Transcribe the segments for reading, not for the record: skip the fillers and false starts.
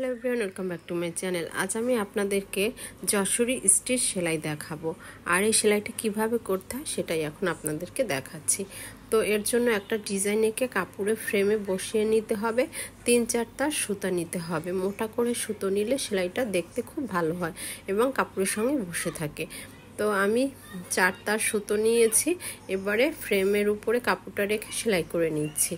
Hello everyone, welcome back to my channel. আজ আমি আপনাদেরকে যশোরী স্টিচ সেলাই দেখাবো, আর এই সেলাইটা কিভাবে করতে হয় সেটাই এখন আপনাদেরকে দেখাচ্ছি। তো এর জন্য একটা ডিজাইন এঁকে কাপড়ে ফ্রেমে বসিয়ে নিতে হবে। 3-4 তার সুতা নিতে হবে। মোটা করে সুতো নিলে সেলাইটা দেখতে খুব ভালো হয় এবং কাপড়ের সঙ্গে বসে থাকে। তো আমি 4 তার সুতো নিয়েছি। এবারে ফ্রেমের উপরে কাপড়টা রেখে সেলাই করে নিচ্ছি।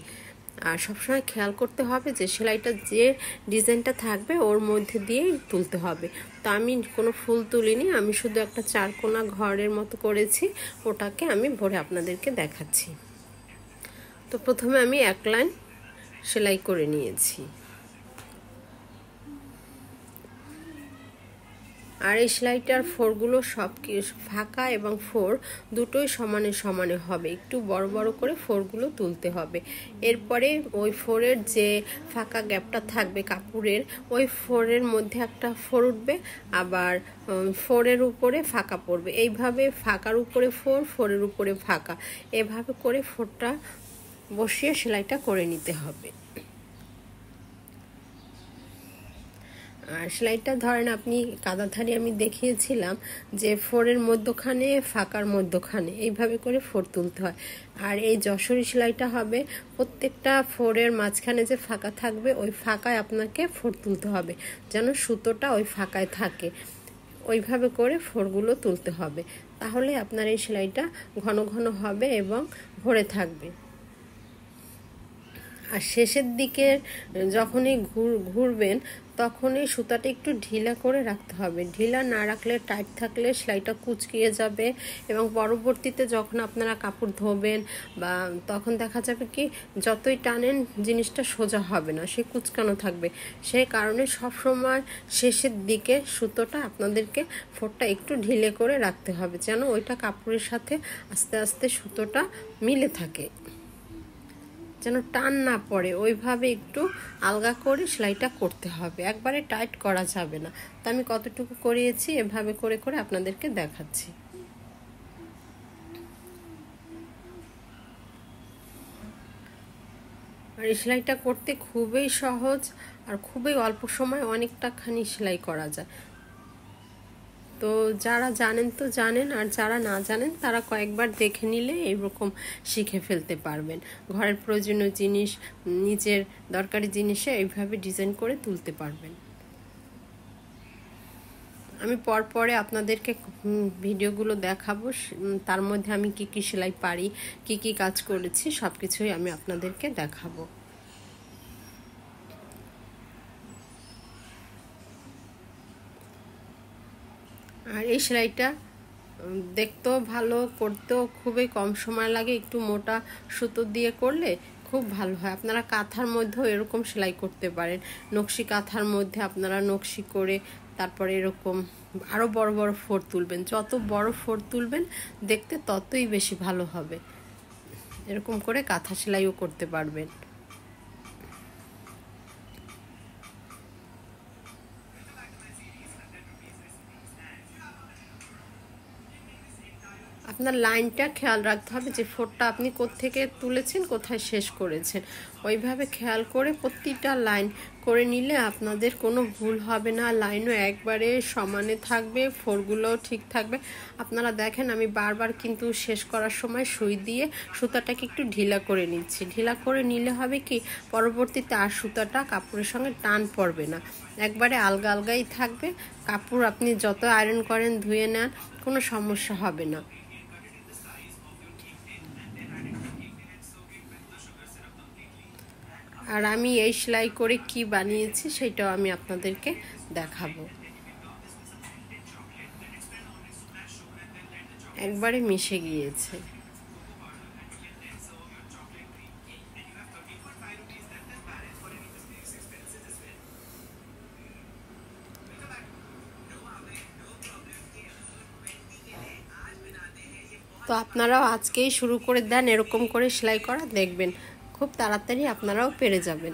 আর সবসময় খেয়াল করতে হবে যে সেলাইটা যে ডিজাইনটা থাকবে ওর মধ্যে দিয়েই তুলতে হবে। তো আমি কোনো ফুল তুলিনি, আমি শুধু একটা 4 কোনা ঘরের মতো করেছি, ওটাকে আমি ভরে আপনাদেরকে দেখাচ্ছি। তো প্রথমে আমি 1 লাইন সেলাই করে নিয়েছি। আর এই সেলাইটার ফোরগুলো সব ফাঁকা এবং ফোর দুটোই সমানে সমানে হবে, একটু বড় বড় করে ফোরগুলো তুলতে হবে। এরপরে ওই ফোরের যে ফাঁকা গ্যাপটা থাকবে কাপড়ের, ওই ফোরের মধ্যে একটা ফোর উঠবে, আবার ফোরের উপরে ফাঁকা পড়বে। এইভাবে ফাঁকার উপরে ফোর, ফোরের উপরে ফাঁকা, এভাবে করে ফোরটা বসিয়ে সেলাইটা করে নিতে হবে। আর সেলাইটা ধরেন আপনি কাঁদাধারি আমি দেখিয়েছিলাম যে ফোরের মধ্যখানে ফাঁকার মধ্যখানে এইভাবে করে ফোর তুলতে হয়। আর এই যশোরী সেলাইটা হবে প্রত্যেকটা ফোরের মাঝখানে যে ফাঁকা থাকবে ওই ফাঁকায় আপনাকে ফোর তুলতে হবে, যেন সুতোটা ওই ফাঁকায় থাকে। ওইভাবে করে ফোরগুলো তুলতে হবে, তাহলে আপনার এই সেলাইটা ঘন ঘন হবে এবং ভরে থাকবে। আর শেষের দিকে যখনই ঘুরবেন তখনই সুতাটা একটু ঢিলা করে রাখতে হবে। ঢিলা না রাখলে, টাইট থাকলে সেলাইটা কুঁচকিয়ে যাবে এবং পরবর্তীতে যখন আপনারা কাপড় ধোবেন বা তখন দেখা যাবে কি যতই টানেন জিনিসটা সোজা হবে না, সে কুঁচকানো থাকবে। সেই কারণে সবসময় শেষের দিকে সুতোটা আপনাদেরকে ফোরটা একটু ঢিলে করে রাখতে হবে, যেন ওইটা কাপড়ের সাথে আস্তে আস্তে সুতোটা মিলে থাকে, যেন টান না পড়ে। ওইভাবে একটু আলগা করে সেলাইটা করতে হবে, একবারে টাইট করা যাবে না। তো আমি কতটুকু করিয়েছি এভাবে করে করে আপনাদেরকে দেখাচ্ছি। আর এই সেলাইটা করতে খুবই সহজ আর খুবই অল্প সময় অনেকটাখানি সেলাই করা যায়। তো যারা জানেন তো জানেন, আর যারা না জানেন তারা কয়েকবার দেখে নিলে এরকম শিখে ফেলতে পারবেন। ঘরের প্রয়োজনীয় জিনিস, নিজের দরকারি জিনিসে এইভাবে ডিজাইন করে তুলতে পারবেন। আমি পরে আপনাদেরকে ভিডিওগুলো দেখাবো, তার মধ্যে আমি কি কি সেলাই পারি, কি কি কাজ করেছি সব কিছুই আমি আপনাদেরকে দেখাবো। আর এই সেলাইটা দেখতেও ভালো, করতেও খুবই কম সময় লাগে। একটু মোটা সুতো দিয়ে করলে খুব ভালো হয়। আপনারা কাঁথার মধ্যেও এরকম সেলাই করতে পারেন। নকশি কাঁথার মধ্যে আপনারা নকশি করে তারপরে এরকম আরও বড় বড় ফোর তুলবেন। যত বড় ফোর তুলবেন দেখতে ততই বেশি ভালো হবে। এরকম করে কাঁথা সেলাইও করতে পারবেন। আপনার লাইনটা খেয়াল রাখতে হবে যে ফোরটা আপনি কোত্থেকে তুলেছেন, কোথায় শেষ করেছেন। ওইভাবে খেয়াল করে প্রতিটা লাইন করে নিলে আপনাদের কোনো ভুল হবে না। লাইনও একবারে সমানে থাকবে, ফোরগুলোও ঠিক থাকবে। আপনারা দেখেন আমি বারবার কিন্তু শেষ করার সময় সুই দিয়ে সুতাটাকে একটু ঢিলা করে নিচ্ছি। ঢিলা করে নিলে হবে কি পরবর্তীতে আর সুতাটা কাপড়ের সঙ্গে টান পড়বে না, একবারে আলগা আলগাই থাকবে। কাপড় আপনি যত আয়রন করেন, ধুয়ে নেন, কোনো সমস্যা হবে না। আর আমি এই সেলাই করে কি বানিয়েছি সেটাও আমি আপনাদেরকে দেখাবো। একবারে মিশে গিয়েছে। তো আপনারাও আজকেই শুরু করে দেন এরকম করে সেলাই করা, দেখবেন খুব তাড়াতাড়ি আপনারাও পেরে যাবেন।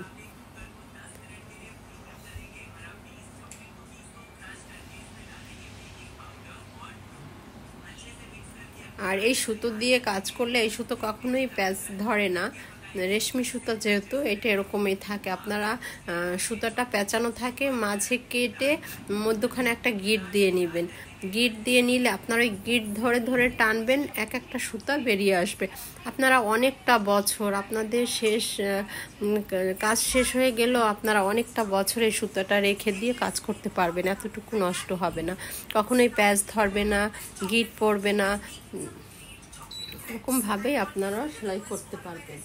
আর এই সুতো দিয়ে কাজ করলে এই সুতো কখনোই প্যাচ ধরে না, রেশমি সুতা যেহেতু এটা এরকমই থাকে, আপনারা সুতাটা পেঁচানো থাকে, মাঝে কেটে মধ্যখানে একটা গিট দিয়ে নেবেন। গিট দিয়ে নিলে আপনারা ওই গিট ধরে ধরে টানবেন, এক একটা সুতা বেরিয়ে আসবে। আপনারা অনেকটা বছর, আপনাদের কাজ শেষ হয়ে গেলেও আপনারা অনেকটা বছর এই সুতাটা রেখে দিয়ে কাজ করতে পারবেন, এতটুকু নষ্ট হবে না, কখনোই প্যাচ ধরবে না, গিট পড়বে না। এরকমভাবেই আপনারা সেলাই করতে পারবেন।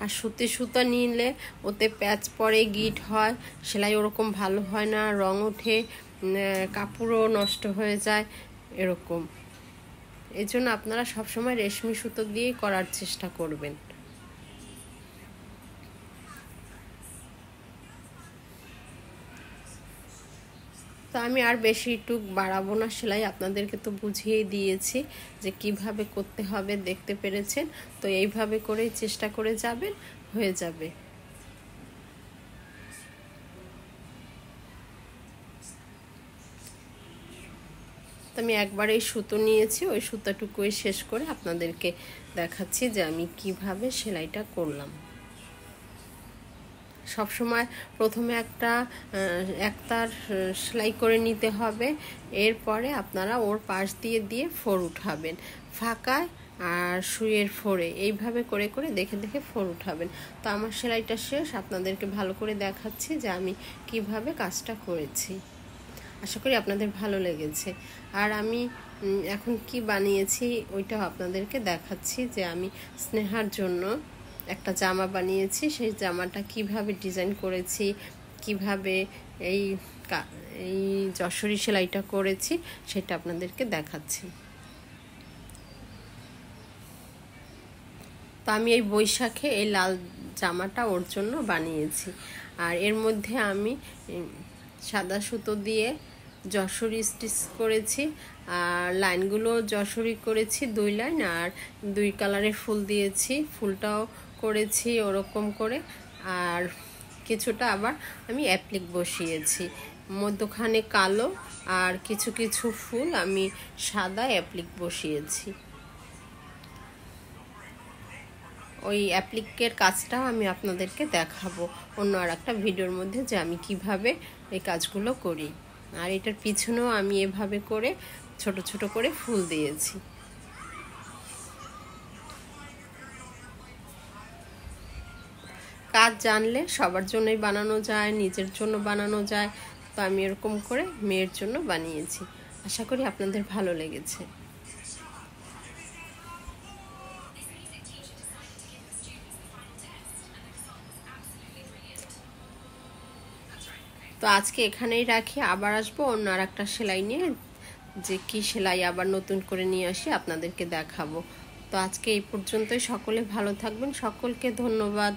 আর সুতি সুতা নিলে ওতে প্যাচ পড়ে, গিট হয়, সেলাই ওরকম ভালো হয় না, রং ওঠে, কাপড়ও নষ্ট হয়ে যায় এরকম। এই জন্য আপনারা সবসময় রেশমি সুতো দিয়েই করার চেষ্টা করবেন। তো আমি আর বেশি একটু বাড়াবো না সেলাই, আপনাদেরকে তো বুঝিয়েই দিয়েছি যে কিভাবে করতে হবে, দেখতে পেরেছেন। তো এইভাবে করেই চেষ্টা করে যাবেন, হয়ে যাবে। তো আমি একবারেই সুতো নিয়েছি, ওই সুতাটুকুই শেষ করে আপনাদেরকে দেখাচ্ছি যে আমি কিভাবে সেলাইটা করলাম। সবসময় প্রথমে একতার সেলাই করে নিতে হবে, এরপরে আপনারা ওর পাশ দিয়ে দিয়ে ফোর উঠাবেন, ফাঁকায় আর সুইয়ের ফোরে, এইভাবে করে করে দেখে দেখে ফোর উঠাবেন। তো আমার সেলাইটা শেষ, আপনাদেরকে ভালো করে দেখাচ্ছি যে আমি কিভাবে কাজটা করেছি। আশা করি আপনাদের ভালো লেগেছে। আর আমি এখন কি বানিয়েছি ওইটাও আপনাদেরকে দেখাচ্ছি, যে আমি স্নেহার জন্য একটা জামা বানিয়েছি, সেই জামাটা কিভাবে ডিজাইন করেছি, কিভাবে এই যশোরী সেলাইটা করেছি সেটা আপনাদেরকে দেখাচ্ছি। তো আমি এই বৈশাখে এই লাল জামাটা ওর জন্য বানিয়েছি। আর এর মধ্যে আমি সাদা সুতো দিয়ে যশোরী স্টিচ করেছি, আর লাইনগুলো যশোরী করেছি 2 লাইন, আর 2 কালারের ফুল দিয়েছি, ফুলটাও করেছি ওরকম করে। আর কিছুটা আবার আমি অ্যাপ্লিক বসিয়েছি, মধ্যখানে কালো আর কিছু কিছু ফুল আমি সাদা অ্যাপ্লিক বসিয়েছি। ওই অ্যাপ্লিকের কাজটাও আমি আপনাদেরকে দেখাবো অন্য আর একটা ভিডিওর মধ্যে, যে আমি কিভাবে এই কাজগুলো করি। আর এটার পিছনেও আমি এভাবে করে ছোট ছোট করে ফুল দিয়েছি। কাজ জানলে সবার জন্যই বানানো যায়, নিজের জন্য বানানো যায়। তো আমি এরকম করে মেয়ের জন্য বানিয়েছি। আশা করি আপনাদের ভালো লেগেছে। তো আজকে এখানেই রাখি, আবার আসবো অন্য আর একটা সেলাই নিয়ে, যে কি সেলাই আবার নতুন করে নিয়ে আসি আপনাদেরকে দেখাবো। তো আজকে এই পর্যন্তই, সকলে ভালো থাকবেন, সকলকে ধন্যবাদ।